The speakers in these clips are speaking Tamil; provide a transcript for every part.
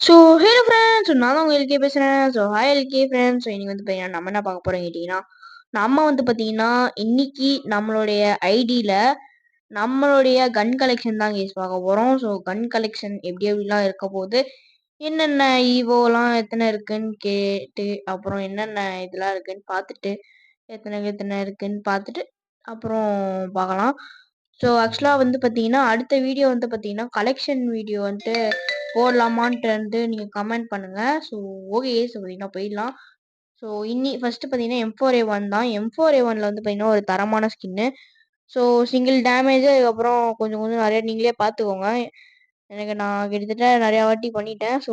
ஸோ ஹலோ ஃப்ரெண்ட்ஸ், நான் தான் உங்க எல்கே பேசுகிறேன். So hi LK friends. So இன்னைக்கு வந்து பார்த்தீங்கன்னா நம்ம என்ன பார்க்க போகிறோம் கேட்டிங்கன்னா, நம்ம வந்து பார்த்தீங்கன்னா இன்னைக்கு நம்மளுடைய ஐடியில் நம்மளுடைய கன் கலெக்ஷன் தான் கேஸ் பார்க்க போகிறோம். ஸோ கன் கலெக்ஷன் எப்படி எப்படிலாம் இருக்க போகுது, என்னென்ன ஈவோலாம் எத்தனை இருக்குன்னு கேட்டு, அப்புறம் என்னென்ன இதெல்லாம் இருக்குன்னு பார்த்துட்டு, எத்தனை எத்தனை இருக்குன்னு பார்த்துட்டு அப்புறம் பார்க்கலாம். ஸோ ஆக்சுவலாக வந்து பார்த்தீங்கன்னா அடுத்த வீடியோ வந்து பார்த்தீங்கன்னா கலெக்ஷன் வீடியோ வந்துட்டு போடலாமான்ட்டு வந்து நீங்கள் கமெண்ட் பண்ணுங்கள். ஸோ ஓகே, ஸோ பார்த்தீங்கன்னா போயிடலாம். ஸோ ஃபஸ்ட்டு பார்த்தீங்கன்னா M4A1 தான். M4A1ல வந்து பார்த்தீங்கன்னா ஒரு தரமான ஸ்கின்னு. ஸோ சிங்கிள் டேமேஜ், அதுக்கப்புறம் கொஞ்சம் கொஞ்சம் நிறையா நீங்களே பார்த்துக்கோங்க. எனக்கு நான் கிட்டத்தட்ட நிறையா வாட்டி பண்ணிட்டேன். ஸோ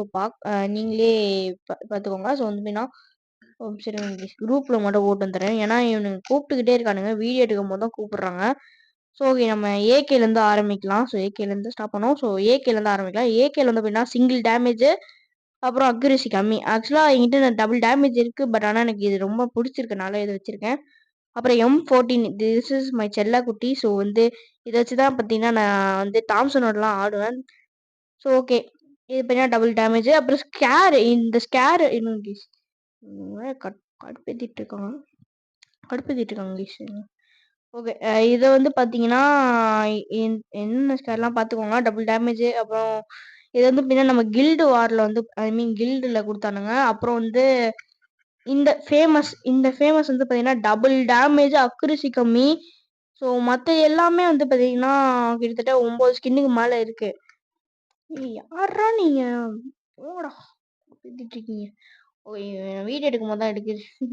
நீங்களே பார்த்துக்கோங்க. ஸோ வந்து பார்த்தீங்கன்னா சரி, குரூப்பில் மட்டும் போட்டு வந்துடுறேன். ஏன்னா இவனுங்க கூப்பிட்டுக்கிட்டே இருக்கானுங்க, வீடியோ எடுக்கும் போது தான் கூப்பிடுறாங்க. ஸோ ஓகே, நம்ம ஏகேலேருந்து ஆரம்பிக்கலாம். ஸோ ஏகேலேருந்து ஸ்டார்ட் பண்ணோம். ஸோ ஏகேலேருந்து ஆரம்பிக்கலாம். ஏகேல வந்து அப்படின்னா சிங்கிள் டேமேஜ், அப்புறம் அக்யூரசி கம்மி. ஆக்சுவலாக என்கிட்ட டபுள் டேமேஜ் இருக்குது, பட் ஆனால் எனக்கு இது ரொம்ப பிடிச்சிருக்கனால இது வச்சுருக்கேன். அப்புறம் M14, திஸ் இஸ் மை செல்ல குட்டி. ஸோ வந்து இதை வச்சு தான் பார்த்தீங்கன்னா நான் வந்து தாம்சனோடலாம் ஆடுவேன். ஸோ ஓகே, இது பார்த்தீங்கன்னா டபுள் டேமேஜ். அப்புறம் இந்த ஸ்கேர் இன்னும் கடுப்பேற்றிட்டு இருக்காங்க ஓகே, இதை வந்து பார்த்தீங்கன்னா என்னென்ன ஸ்கேர்லாம் பார்த்துக்கோங்க. Double damage. அப்புறம் இது வந்து பின்னா நம்ம கில்டு வாரில் வந்து கில்டில் கொடுத்தானுங்க. அப்புறம் வந்து இந்த ஃபேமஸ் வந்து பார்த்தீங்கன்னா டபுள் டேமேஜ், அக்யூரசி கம்மி. ஸோ மற்ற எல்லாமே வந்து பார்த்தீங்கன்னா கிட்டத்தட்ட 9 ஸ்கின்னுக்கு மேலே இருக்கு. யாரா நீங்கள் ஓடா பேசிட்டு இருக்கீங்க? ஓகே, வீடியோ எடுக்கும் போது தான்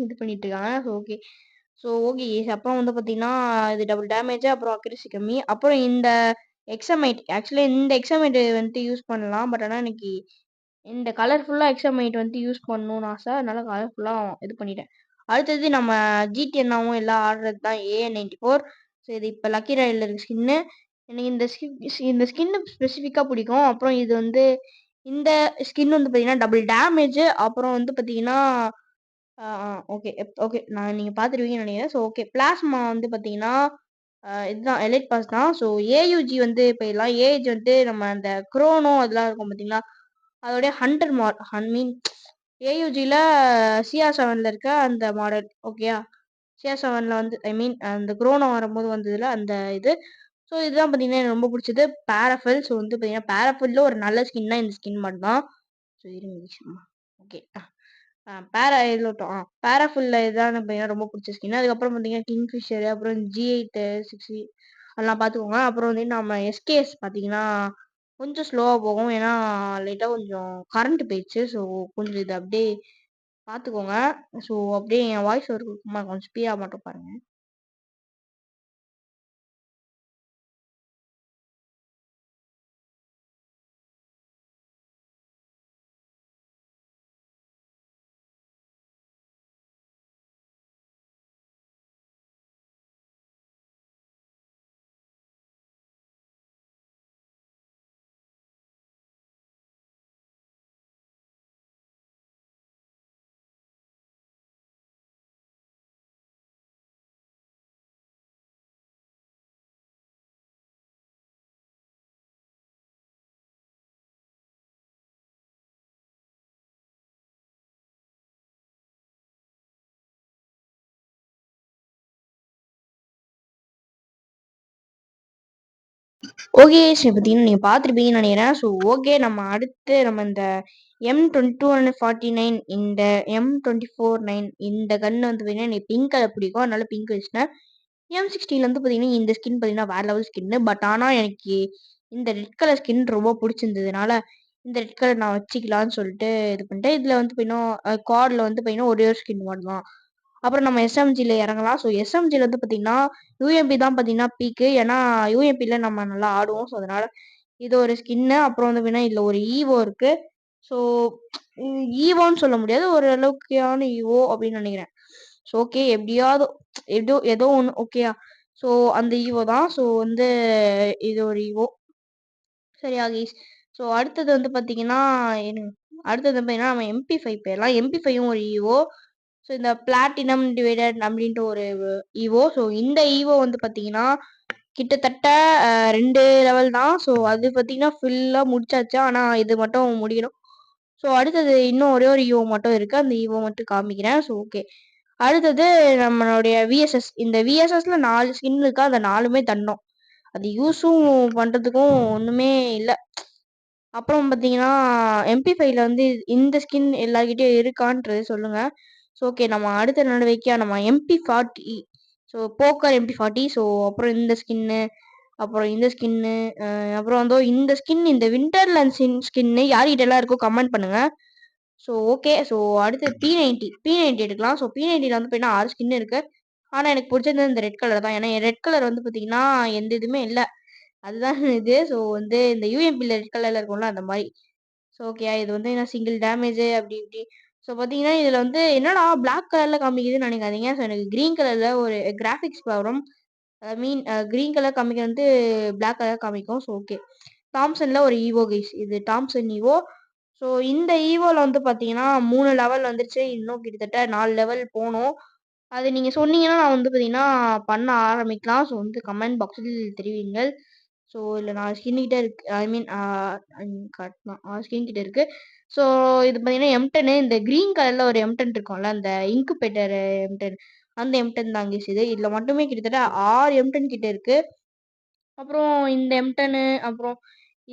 இது பண்ணிட்டு இருக்காங்க. ஓகே அப்புறம் வந்து பார்த்தீங்கன்னா இது டபுள் டேமேஜ், அப்புறம் அக்யூரசி கம்மி. அப்புறம் இந்த எக்ஸமைட், ஆக்சுவலாக இந்த எக்ஸமைட் வந்துட்டு யூஸ் பண்ணலாம், பட் ஆனால் எனக்கு இந்த கலர்ஃபுல்லாக எக்ஸமைட் வந்துட்டு யூஸ் பண்ணணும்னு ஆசை, அதனால கலர்ஃபுல்லாக இது பண்ணிட்டேன். அடுத்தது நம்ம ஜிடிஎன்னாவும் எல்லாம் ஆடுறது தான் AN94. ஸோ இது இப்போ லக்கி ராயில் இருக்க ஸ்கின்னு. எனக்கு இந்த ஸ்கின்னு ஸ்பெசிஃபிக்காக பிடிக்கும். அப்புறம் இது வந்து இந்த ஸ்கின் வந்து பார்த்தீங்கன்னா டபுள் டேமேஜ். அப்புறம் வந்து பார்த்தீங்கன்னா ஓகே ஓகே, நீங்கள் பார்த்துருவீங்கன்னு நினைக்கிறேன். ஸோ ஓகே, பிளாஸ்மா வந்து பார்த்தீங்கன்னா இதுதான் எலைட் பாஸ் தான். ஸோ ஏயுஜி வந்து போயிடலாம். ஏஜ் வந்து நம்ம அந்த குரோனோ அதெல்லாம் இருக்கும் பார்த்தீங்களா, அதோடைய ஹண்டர் ஏயுஜியில் CR7 இருக்க அந்த மாடல். ஓகேயா, CR7 வந்து அந்த குரோனோ வரும்போது வந்ததில் அந்த இது. ஸோ இதுதான் பார்த்தீங்கன்னா எனக்கு ரொம்ப பிடிச்சது பேராஃபில். ஸோ வந்து பார்த்தீங்கன்னா பேராஃபில்ல ஒரு நல்ல ஸ்கின்னா இந்த ஸ்கின் மட்டும் தான். ஸோ இருங்க, ஓகே பேராஃபுல்ல இதான் பார்த்தீங்கன்னா ரொம்ப பிடிச்ச ஸ்கின். அதுக்கப்புறம் பார்த்தீங்கன்னா கிங்ஃபிஷர், அப்புறம் G8 60 அதெல்லாம் பார்த்துக்கோங்க. அப்புறம் வந்து நம்ம எஸ்கேஎஸ் பார்த்தீங்கன்னா கொஞ்சம் ஸ்லோவாக போகும், ஏன்னா லைட்டாக கொஞ்சம் கரண்ட் போயிடுச்சு. ஸோ கொஞ்சம் இது அப்படியே பார்த்துக்கோங்க. ஸோ அப்படியே என் வாய்ஸ் ஒரு கொஞ்சம் ஸ்பீடாக மட்டும் பாருங்க. ஓகே, சரி பார்த்தீங்கன்னா நீங்கள் பார்த்துருப்பீங்கன்னு நினைக்கிறேன். ஸோ ஓகே, நம்ம இந்த M249, இந்த M249 இந்த கன்று வந்து பார்த்தீங்கன்னா எனக்கு பிங்க் கலர் பிடிக்கும், அதனால பிங்க் வச்சுட்டேன். M16 வந்து பார்த்தீங்கன்னா இந்த ஸ்கின் பார்த்தீங்கன்னா வேற லெவல் ஸ்கின்னு. பட் ஆனால் எனக்கு இந்த ரெட் கலர் ஸ்கின் ரொம்ப பிடிச்சிருந்ததுனால இந்த ரெட் கலர் நான் வச்சுக்கலான்னு சொல்லிட்டு இது பண்ணிட்டேன். இதில் வந்து பார்த்தீங்கன்னா கார்டில் வந்து பார்த்தீங்கன்னா ஒரே ஒரு ஸ்கின் மட்டும் தான். அப்புறம் நம்ம எஸ்எம்ஜியில் இறங்கலாம். ஸோ எஸ்எம்ஜியில் வந்து பார்த்தீங்கன்னா யூஎம்பி தான் பார்த்தீங்கன்னா பீக்கு, ஏன்னா யூஎம்பியில் நம்ம நல்லா ஆடுவோம். ஸோ அதனால இது ஒரு ஸ்கின்னு. அப்புறம் வந்து பார்த்தீங்கன்னா இதில் ஒரு ஈவோ இருக்கு. ஸோ ஈவோன்னு சொல்ல முடியாது, ஒரு அளவுக்கான ஈவோ அப்படின்னு நினைக்கிறேன். ஸோ ஓகே, எப்படியாவது ஏதோ ஒன்று ஓகேயா. ஸோ அந்த ஈவோ தான். ஸோ வந்து இது ஒரு ஈவோ. சரியா கைஸ். ஸோ அடுத்தது வந்து பார்த்தீங்கன்னா அடுத்தது பார்த்தீங்கன்னா நம்ம MP5 போயிடலாம். MP5யும் ஒரு ஈவோ. ஸோ இந்த பிளாட்டினம் டிவைடட் அப்படின்ட்டு ஒரு ஈவோ. ஸோ இந்த ஈவோ வந்து பார்த்தீங்கன்னா கிட்டத்தட்ட 2 லெவல் தான். ஸோ அது பார்த்தீங்கன்னா ஃபுல்லாக முடிச்சாச்சு, ஆனால் இது மட்டும் முடியணும். ஸோ அடுத்தது இன்னும் ஒரே ஒரு ஈவோ மட்டும் இருக்கு. அந்த ஈவோ மட்டும் காமிக்கிறேன். So okay. அடுத்தது நம்மளுடைய விஎஸ்எஸ். இந்த விஎஸ்எஸ்ல 4 ஸ்கின் இருக்கா. அந்த 4மே தண்டம். அது யூஸும் பண்றதுக்கும் ஒண்ணுமே இல்ல. அப்புறம் பார்த்தீங்கன்னா, MP5ல வந்து இந்த ஸ்கின் எல்லார்கிட்டயும் இருக்கான்றது சொல்லுங்க. So okay. நம்ம அடுத்த நடவடிக்கையா நம்ம MP40 so poker MP40 so அப்புறம் இந்த ஸ்கின்னு, அப்புறம் இந்த ஸ்கின்னு, அப்புறம் வந்து இந்த ஸ்கின் இந்த விண்டர்லேண்ட் ஸ்கின்னு யார்கிட்டலாம் இருக்கோ கமெண்ட் பண்ணுங்க. So okay. ஸோ அடுத்து P90 எடுக்கலாம். ஸோ P90ல வந்து பார்த்தீங்கன்னா 6 ஸ்கின் இருக்கு. ஆனா எனக்கு பிடிச்சது இந்த ரெட் கலர் தான். ஏன்னா ரெட் கலர் வந்து பார்த்தீங்கன்னா எந்த இதுவுமே இல்ல. அதுதான் இது. ஸோ வந்து இந்த யூஎம்பில ரெட் கலர்ல இருக்கும்ல அந்த மாரி. So okay. இது வந்து என்ன சிங்கிள் டேமேஜ் அப்படி இப்படி. ஸோ பார்த்தீங்கன்னா இதுல வந்து என்னடா பிளாக் கலர்ல காமிக்குதுன்னு நினைக்காதீங்க. ஸோ எனக்கு கிரீன் கலர்ல ஒரு graphics problem. I mean green colour காமிக்க வந்து பிளாக் கலர் காமிக்கும். So okay. தாம்சன்ல ஒரு ஈவோ கைஸ். இது தாம்சன் ஈவோ. ஸோ இந்த ஈவோல வந்து பார்த்தீங்கன்னா 3 லெவல் வந்துருச்சு. இன்னும் கிட்டத்தட்ட 4 லெவல் போணும். அது நீங்க சொன்னீங்கன்னா நான் வந்து பார்த்தீங்கன்னா பண்ண ஆரம்பிக்கலாம். ஸோ வந்து கமெண்ட் பாக்ஸில் தெரிவியுங்கள். ஸோ இதுல 4 ஸ்கின் கிட்ட இருக்கு. ஐ மீன் காட்டலாம் 6 ஸ்கின் கிட்ட இருக்கு. ஸோ இது பார்த்தீங்கன்னா M10 இந்த கிரீன் கலர்ல ஒரு M10 இருக்கும்ல அந்த இன்குபேட்டர் M10 அந்த M10 தான் கைஸ் இது. இதுல மட்டுமே கிட்டத்தட்ட 6 M10 கிட்ட இருக்கு. அப்புறம் இந்த M10 அப்புறம்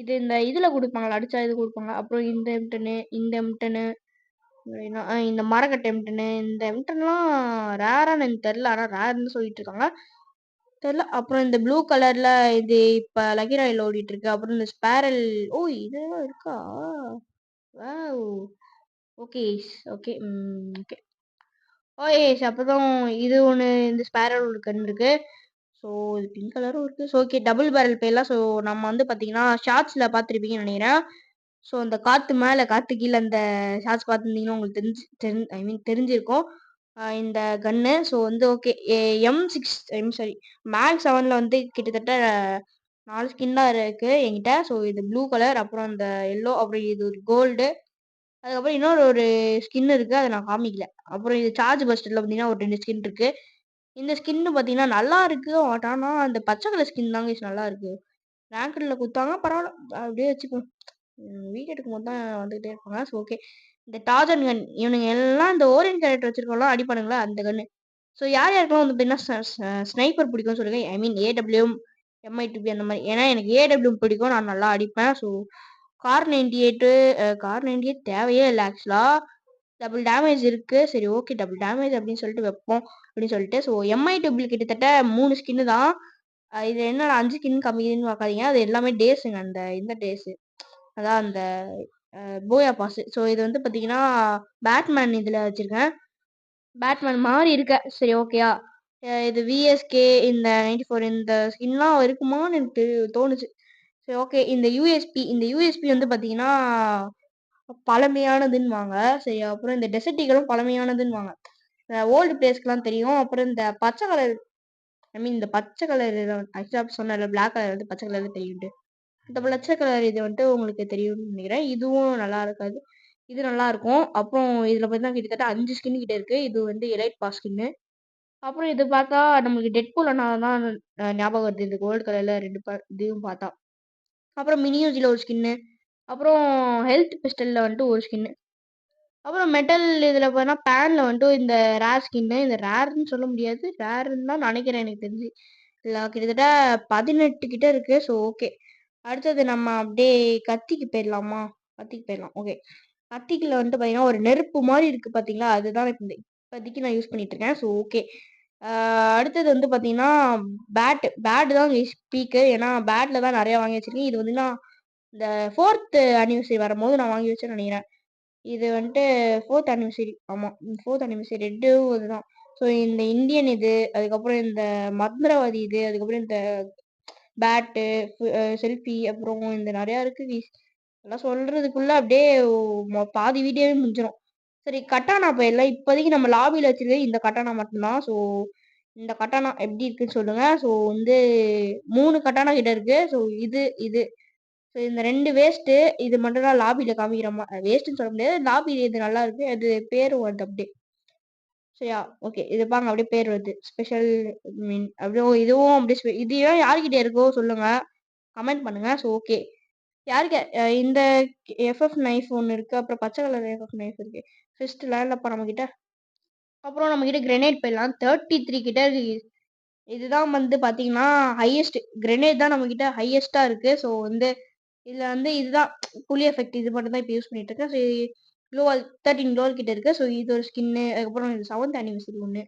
இது இந்த இதுல குடுப்பாங்கல்ல அடிச்சா இது குடுப்பாங்க. அப்புறம் இந்த M10 இந்த M10 இந்த மரக்கட்டை M10 இந்த M10லாம் ரேரான்னு எனக்கு தெரியல. ஆனா ரேர்ன்னு சொல்லிட்டு இருக்காங்க. தெரியல. அப்புறம் இந்த ப்ளூ கலர்ல இது இப்ப லக்கி ராயல் ஓடிட்டு இருக்கு. அப்புறம் இந்த ஸ்பேரல் ஓ இதெல்லாம் இருக்கா? Wow! Okay. Okay. Okay. OS அப்பதான் இது ஒண்ணு இந்த ஸ்பேரல் ஒரு கன் இருக்கு. ஸோ இது பிங்க் கலரும் இருக்கு. ஸோ ஓகே டபுள் பேரல் பேர்லாம் ஸோ நம்ம வந்து பார்த்தீங்கன்னா ஷார்ட்ஸில் பார்த்துருப்பீங்கன்னு நினைக்கிறேன். ஸோ அந்த காற்று மேலே காற்று கீழே அந்த ஷார்ட்ஸ் பார்த்துருந்தீங்கன்னா உங்களுக்கு ஐ மீன் தெரிஞ்சிருக்கும். இந்த கன்னு ஸோ வந்து ஓகே சாரி மேக்ஸ் 7ல் வந்து கிட்டத்தட்ட 4 ஸ்கின் தான் இருக்கு என்கிட்ட. ஸோ இது ப்ளூ கலர் அப்புறம் இந்த எல்லோ அப்புறம் இது ஒரு கோல்டு அதுக்கப்புறம் இன்னொரு ஒரு ஸ்கின் இருக்கு. அதை நான் காமிக்கல. அப்புறம் இது சார்ஜ் பஸ்டர்ல பார்த்தீங்கன்னா ஒரு 2 ஸ்கின் இருக்கு. இந்த ஸ்கின்னு பார்த்தீங்கன்னா நல்லா இருக்கு. பட் ஆனா அந்த பச்சை கலர் ஸ்கின் தாங்க நல்லா இருக்கு. ரேங்க்ல குடுத்தாங்க பரவாயில்ல. அப்படியே வச்சுப்போம். வீடியோ எடுக்கும்போது தான் வந்துகிட்டே இருப்பாங்க. So okay. இந்த டார்ஜன் கன் இவனுங்க எல்லாம் இந்த ஓரியன் கேரக்டர் வச்சிருக்கவங்களாம் அடிப்பானுங்களா அந்த கன்னு. ஸோ யார் யாருக்கெல்லாம் வந்து பார்த்தீங்கன்னா ஸ்னைப்பர் பிடிக்கும்னு சொல்லுங்க. ஐ மீன் ஏடபிள்யூஎம் MI2B அந்த மாதிரி. ஏன்னா எனக்கு ஏடபிள்யூஎம் பிடிக்கும். நான் நல்லா அடிப்பேன். ஸோ கார் 98 கார் 98 தேவையே இல்லை ஆக்சுவலா. டபுள் டேமேஜ் இருக்கு. சரி ஓகே டபுள் டேமேஜ் அப்படின்னு சொல்லிட்டு வைப்போம் அப்படின்னு சொல்லிட்டு. ஸோ MI2B கிட்டத்தட்ட 3 ஸ்கின்னு தான். இது என்னடா 5 ஸ்கின் கம்மிதுன்னு பார்க்காதீங்க. அது எல்லாமே டேஸுங்க. அந்த இந்த டேஸு அதான் அந்த போயா பாஸ். ஸோ இது வந்து பார்த்தீங்கன்னா பேட்மேன் இதில் வச்சிருக்கேன். பேட்மேன் மாதிரி இருக்க. சரி ஓகேயா. இது விஎஸ்கே இந்த 94 இந்த ஸ்கின்லாம் இருக்குமான்னு எனக்கு தோணுச்சு. சரி ஓகே. இந்த யூஎஸ்பி வந்து பார்த்தீங்கன்னா பழமையானதுன்னுவாங்க. சரி அப்புறம் இந்த டெசர்ட்டிகளும் பழமையானதுன்னுவாங்க. ஓல்டு பிளேஸ்க்குலாம் தெரியும். அப்புறம் இந்த பச்சை கலர் ஐ மீன் இந்த பச்சை கலர் ஆக்சுவலா சொன்னேன்ல பிளாக் கலர் வந்து பச்சை கலர்ல தெரியும்ட்டு. இந்த பச்சை கலர் இது வந்துட்டு உங்களுக்கு தெரியும்னு நினைக்கிறேன். இதுவும் நல்லா இருக்காது. இது நல்லா இருக்கும். அப்புறம் இதுல பார்த்தீங்கன்னா கிட்டத்தட்ட 5 ஸ்கின் கிட்ட இருக்கு. இது வந்து எலைட் பாஸ் ஸ்கின்னு. அப்புறம் இது பார்த்தா நம்மளுக்கு டெட்பூல் அண்ணா தான் ஞாபகம் வருது. இந்த கோல்டு கலர்ல 2 இதுவும் பார்த்தா. அப்புறம் மினி யூசில ஒரு ஸ்கின்னு. அப்புறம் ஹெல்த் பிஸ்டல்ல வந்துட்டு ஒரு ஸ்கின்னு. அப்புறம் மெட்டல் இதுல பார்த்தா பேன்ல வந்துட்டு இந்த ரேர் ஸ்கின்னு. இந்த ரேர்ன்னு சொல்ல முடியாது. ரேர்ன்னு தான் நினைக்கிறேன் எனக்கு தெரிஞ்சு. இல்ல கிட்டத்தட்ட 18 கிட்ட இருக்கு. So okay. அடுத்தது நம்ம அப்படியே கத்திக்கு போயிடலாமா? கத்திக்கு போயிடலாம். ஓகே. கத்திக்குல வந்துட்டு பார்த்தீங்கன்னா ஒரு நெருப்பு மாதிரி இருக்கு பார்த்தீங்களா? அதுதான் இப்போதைக்கு நான் யூஸ் பண்ணிட்டு இருக்கேன். So okay. அடுத்தது வந்து பார்த்தீங்கன்னா பேட் தான் பீக்கு. ஏன்னா பேட்ல தான் நிறைய வாங்கி வச்சிருக்கேன். இது வந்து நான் இந்த 4th அனிவர்சரி வரும்போது நான் வாங்கி வச்சேன்னு நினைக்கிறேன். இது வந்துட்டு 4th அனிவர்சரி. ஆமா 4th அனிவர்சரி ரெட்டும் இதுதான். ஸோ இந்த இந்தியன் இது அதுக்கப்புறம் இந்த மந்திரவாதி இது அதுக்கப்புறம் இந்த பேட்டு செல்ஃபி அப்புறம் இந்த நிறையா இருக்கு அதெல்லாம் சொல்றதுக்குள்ள அப்படியே பாதி வீடியோவே முடிஞ்சிடும். சரி கட்டானா போயிடலாம். இப்போதைக்கு நம்ம லாபியில் வச்சிருக்கிறது இந்த கட்டானா மட்டும்தான். ஸோ இந்த கட்டானா எப்படி இருக்குன்னு சொல்லுங்க. ஸோ வந்து 3 கட்டானா கிட்ட இருக்கு. ஸோ இது இது ஸோ இந்த 2 வேஸ்ட்டு. இது மட்டும் தான் லாபியில காமிக்கிற மாதிரி வேஸ்ட்டுன்னு சொல்ல முடியாது. லாபியில் இது நல்லா இருக்கு. அது பேர் வருது அப்படியே. சரியா ஓகே. இது பாருங்க அப்படியே பேர் வருது. ஸ்பெஷல் மீன் அப்படியே இதுவும் அப்படியே இதையும் யார்கிட்ட இருக்கோ சொல்லுங்க. கமெண்ட் பண்ணுங்க. So okay. யாருக்கு இந்த எஃப்எஃப் நைஃப் ஒண்ணு இருக்கு. அப்புறம் பச்சை கலர் எஃப்எஃப் நைஃப் இருக்கு. ஃபிஸ்ட்லாம் இல்லப்பா நம்மகிட்ட. அப்புறம் நம்மகிட்ட கிரெனேட் போயிடலாம். 33 கிட்ட இருக்கு. இதுதான் வந்து பார்த்தீங்கன்னா, ஹையஸ்ட் கிரெனேட் தான் நம்மகிட்ட ஹையஸ்ட்டா இருக்கு. ஸோ வந்து இதுல வந்து இதுதான் புலி எஃபெக்ட் இது மட்டும் தான் இப்ப யூஸ் பண்ணிட்டு இருக்கேன். ஸோ க்ளோவால் 13 க்ளோவால் கிட்ட இருக்கு. ஸோ இது ஒரு ஸ்கின்னு. அதுக்கப்புறம் இது 7த் அனிவர்சரி ஒண்ணு.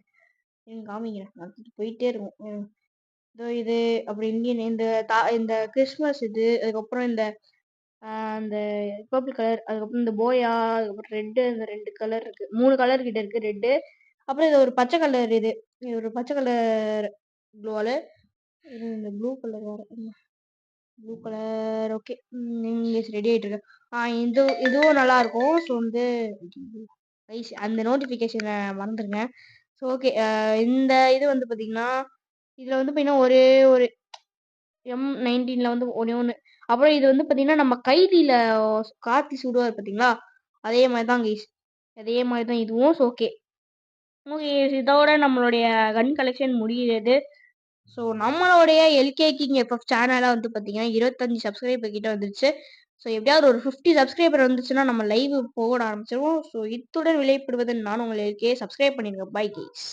இருங்க காமிக்கிறேன். அடுத்து போயிட்டே இருக்கும். இதோ இது அப்புறம் இந்தியன் இந்த கிறிஸ்மஸ் இது. அதுக்கப்புறம் இந்த அந்த பர்பிள் கலர். அதுக்கப்புறம் இந்த போயா. அதுக்கப்புறம் ரெட்டு. இந்த 2 கலர் இருக்கு. 3 கலர் கிட்ட இருக்கு ரெட்டு. அப்புறம் இது ஒரு பச்சை கலர் இது. இது ஒரு பச்சை கலர் க்ளோவாலு. இந்த ப்ளூ கலர் வேற. Blue colour okay. English ready ஆயிட்டு இருக்கு. இதுவும் நல்லா இருக்கும். ஸோ வந்து அந்த நோட்டிஃபிகேஷனை மறந்துருங்க. So okay. இந்த இது வந்து பார்த்தீங்கன்னா இதில் வந்து பார்த்தீங்கன்னா ஒரே ஒரு M19ல வந்து ஒன்னே ஒன்று. அப்புறம் இது வந்து பார்த்தீங்கன்னா நம்ம கைதியில் கார்த்தி சுடுவார் பார்த்தீங்களா, அதே மாதிரி தான் கைஸ். அதே மாதிரி தான் இதுவும். So okay. ஓகே, இதோட நம்மளுடைய கன் கலெக்ஷன் முடிகிறது. ஸோ நம்மளுடைய எல்கே கிங் எஃப்எஃப் சேனலை வந்து பார்த்தீங்கன்னா 25 சப்ஸ்கிரைபர் கிட்ட வந்துருச்சு. ஸோ எப்படியாவது ஒரு 50 சப்ஸ்கிரைபர் வந்துச்சுன்னா நம்ம லைவ் போட ஆரம்பிச்சிருவோம். ஸோ இத்துடன் விடைபெறுவது நான் உங்கள் எல்கே. சப்ஸ்கிரைப் பண்ணிடுங்க. Bye guys.